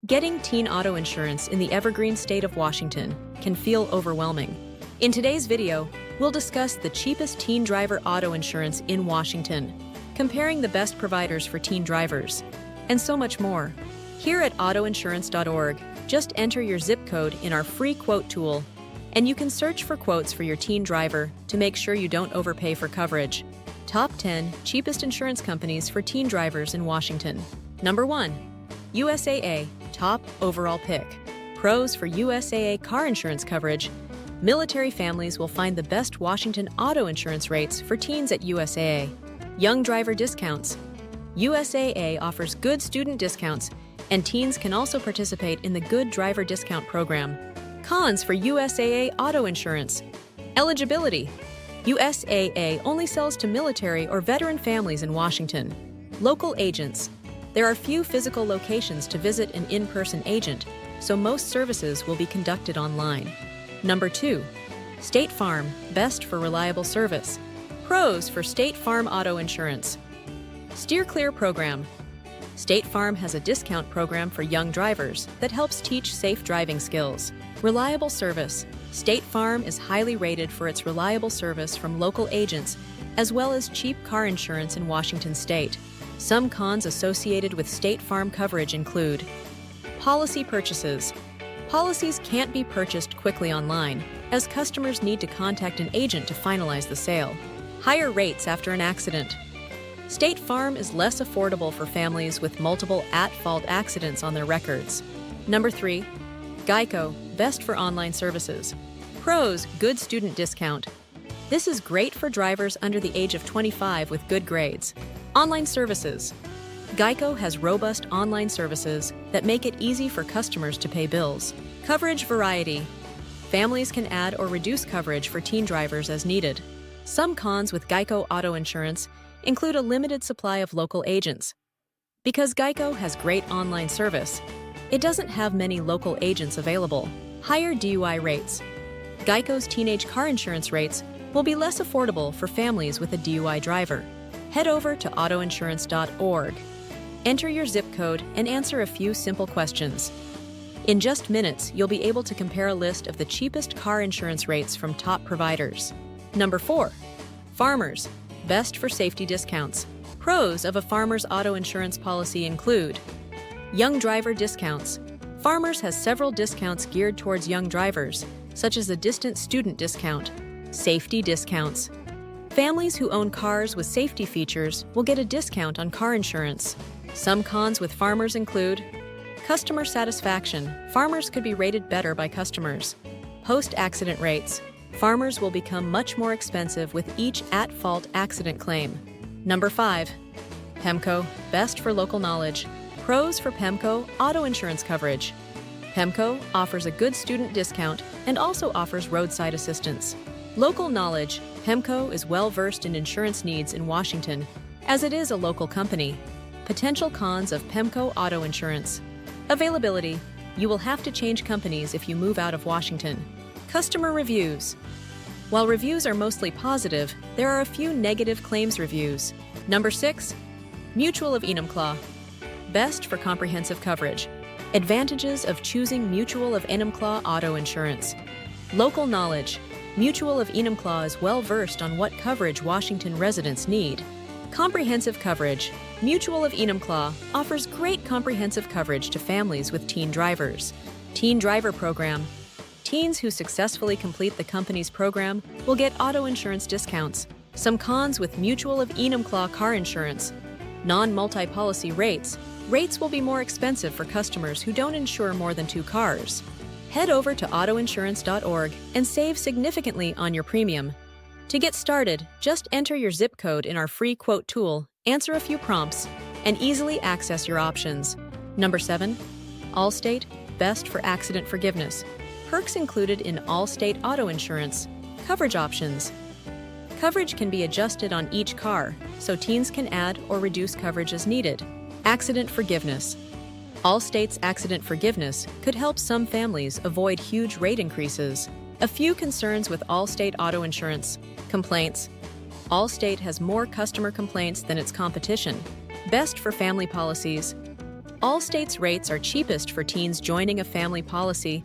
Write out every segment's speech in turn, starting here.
Getting teen auto insurance in the evergreen state of Washington can feel overwhelming. In today's video, we'll discuss the cheapest teen driver auto insurance in Washington, comparing the best providers for teen drivers, and so much more. Here at autoinsurance.org, just enter your zip code in our free quote tool, and you can search for quotes for your teen driver to make sure you don't overpay for coverage. Top 10 cheapest insurance companies for teen drivers in Washington. Number 1. USAA, top overall pick. Pros for USAA car insurance coverage. Military families will find the best Washington auto insurance rates for teens at USAA. Young driver discounts. USAA offers good student discounts, and teens can also participate in the Good Driver Discount Program. Cons for USAA auto insurance. Eligibility. USAA only sells to military or veteran families in Washington. Local agents. There are few physical locations to visit an in-person agent, so most services will be conducted online. Number 2. State Farm, best for reliable service. Pros for State Farm auto insurance. Steer Clear Program. State Farm has a discount program for young drivers that helps teach safe driving skills. Reliable service. State Farm is highly rated for its reliable service from local agents, as well as cheap car insurance in Washington state. Some cons associated with State Farm coverage include policy purchases. Policies can't be purchased quickly online, as customers need to contact an agent to finalize the sale. Higher rates after an accident. State Farm is less affordable for families with multiple at-fault accidents on their records. Number 3. Geico, best for online services. Pros, good student discount. This is great for drivers under the age of 25 with good grades. Online services. Geico has robust online services that make it easy for customers to pay bills. Coverage variety. Families can add or reduce coverage for teen drivers as needed. Some cons with Geico auto insurance include a limited supply of local agents. Because Geico has great online service, it doesn't have many local agents available. Higher DUI rates. Geico's teenage car insurance rates will be less affordable for families with a DUI driver. Head over to autoinsurance.org. Enter your zip code and answer a few simple questions. In just minutes, you'll be able to compare a list of the cheapest car insurance rates from top providers. Number 4. Farmers, best for safety discounts. Pros of a Farmers auto insurance policy include young driver discounts. Farmers has several discounts geared towards young drivers, such as a distant student discount, safety discounts. Families who own cars with safety features will get a discount on car insurance. Some cons with Farmers include customer satisfaction. Farmers could be rated better by customers. Post-accident rates. Farmers will become much more expensive with each at-fault accident claim. Number 5. PEMCO, best for local knowledge. Pros for PEMCO auto insurance coverage. PEMCO offers a good student discount and also offers roadside assistance. Local knowledge. PEMCO is well-versed in insurance needs in Washington, as it is a local company. Potential cons of PEMCO auto insurance. Availability. You will have to change companies if you move out of Washington. Customer reviews. While reviews are mostly positive, there are a few negative claims reviews. Number 6. Mutual of Enumclaw. Best for comprehensive coverage. Advantages of choosing Mutual of Enumclaw auto insurance. Local knowledge. Mutual of Enumclaw is well-versed on what coverage Washington residents need. Comprehensive coverage. Mutual of Enumclaw offers great comprehensive coverage to families with teen drivers. Teen Driver Program. Teens who successfully complete the company's program will get auto insurance discounts. Some cons with Mutual of Enumclaw car insurance. Non-multi-policy rates. Rates will be more expensive for customers who don't insure more than 2 cars. Head over to autoinsurance.org and save significantly on your premium. To get started, just enter your zip code in our free quote tool, answer a few prompts, and easily access your options. Number 7. Allstate, best for accident forgiveness. Perks included in Allstate auto insurance. Coverage options. Coverage can be adjusted on each car, so teens can add or reduce coverage as needed. Accident forgiveness. Allstate's accident forgiveness could help some families avoid huge rate increases. A few concerns with Allstate auto insurance. Complaints. Allstate has more customer complaints than its competition. Best for family policies. Allstate's rates are cheapest for teens joining a family policy,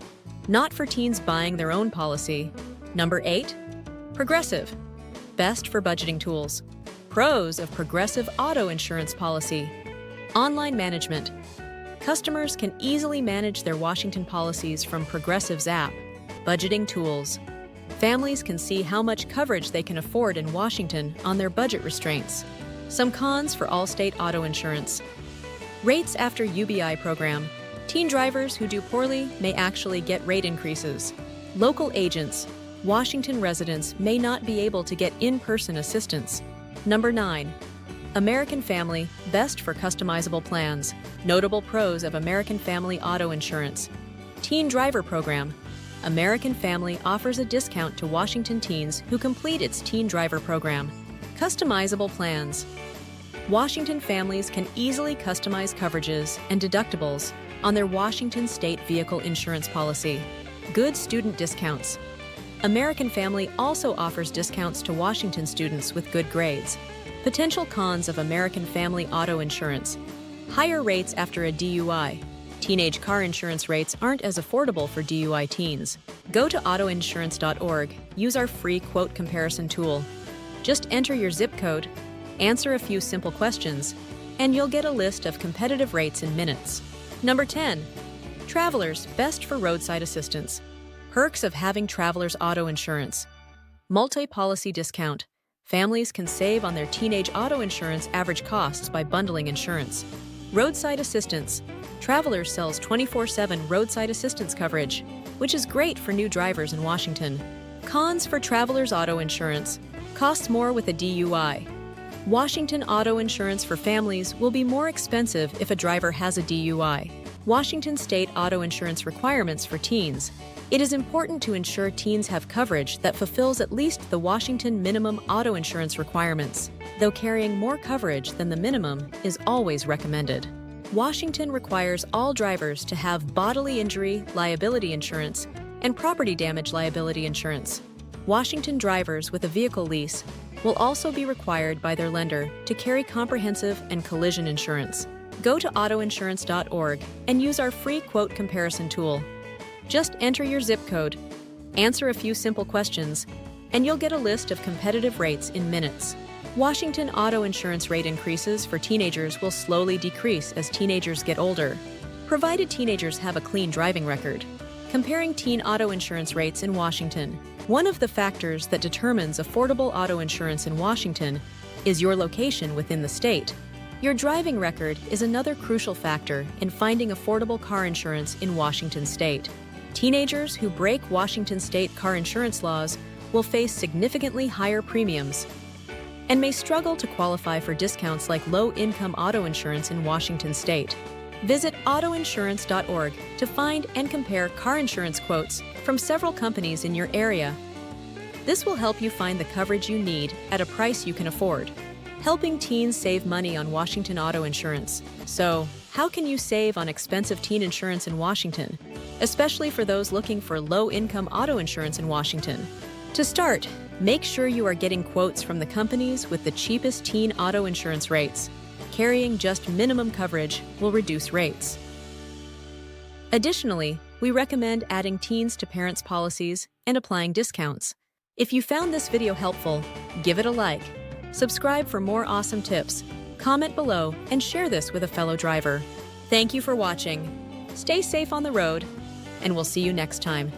not for teens buying their own policy. Number 8. Progressive. Best for budgeting tools. Pros of Progressive auto insurance policy. Online management. Customers can easily manage their Washington policies from Progressive's app. Budgeting tools. Families can see how much coverage they can afford in Washington on their budget restraints. Some cons for Allstate auto insurance. Rates after UBI program. Teen drivers who do poorly may actually get rate increases. Local agents. Washington residents may not be able to get in-person assistance. Number 9. American Family, best for customizable plans. Notable pros of American Family auto insurance. Teen Driver Program. American Family offers a discount to Washington teens who complete its Teen Driver Program. Customizable plans. Washington families can easily customize coverages and deductibles on their Washington State vehicle insurance policy. Good student discounts. American Family also offers discounts to Washington students with good grades. Potential cons of American Family auto insurance. Higher rates after a DUI. Teenage car insurance rates aren't as affordable for DUI teens. Go to autoinsurance.org, use our free quote comparison tool. Just enter your zip code, answer a few simple questions, and you'll get a list of competitive rates in minutes. Number 10. Travelers, best for roadside assistance. Perks of having Travelers auto insurance. Multi-policy discount. Families can save on their teenage auto insurance average costs by bundling insurance. Roadside assistance. Travelers sells 24/7 roadside assistance coverage, which is great for new drivers in Washington. Cons for Travelers auto insurance. Costs more with a DUI. Washington auto insurance for families will be more expensive if a driver has a DUI. Washington State auto insurance requirements for teens. It is important to ensure teens have coverage that fulfills at least the Washington minimum auto insurance requirements, though carrying more coverage than the minimum is always recommended. Washington requires all drivers to have bodily injury liability insurance and property damage liability insurance. Washington drivers with a vehicle lease will also be required by their lender to carry comprehensive and collision insurance. Go to autoinsurance.org and use our free quote comparison tool. Just enter your zip code, answer a few simple questions, and you'll get a list of competitive rates in minutes. Washington auto insurance rate increases for teenagers will slowly decrease as teenagers get older, provided teenagers have a clean driving record. Comparing teen auto insurance rates in Washington. One of the factors that determines affordable auto insurance in Washington is your location within the state. Your driving record is another crucial factor in finding affordable car insurance in Washington State. Teenagers who break Washington State car insurance laws will face significantly higher premiums and may struggle to qualify for discounts like low-income auto insurance in Washington State. Visit autoinsurance.org to find and compare car insurance quotes from several companies in your area. This will help you find the coverage you need at a price you can afford, helping teens save money on Washington auto insurance. So, how can you save on expensive teen insurance in Washington, especially for those looking for low-income auto insurance in Washington? To start, make sure you are getting quotes from the companies with the cheapest teen auto insurance rates. Carrying just minimum coverage will reduce rates. Additionally, we recommend adding teens to parents' policies and applying discounts. If you found this video helpful, give it a like, subscribe for more awesome tips, comment below, and share this with a fellow driver. Thank you for watching. Stay safe on the road, and we'll see you next time.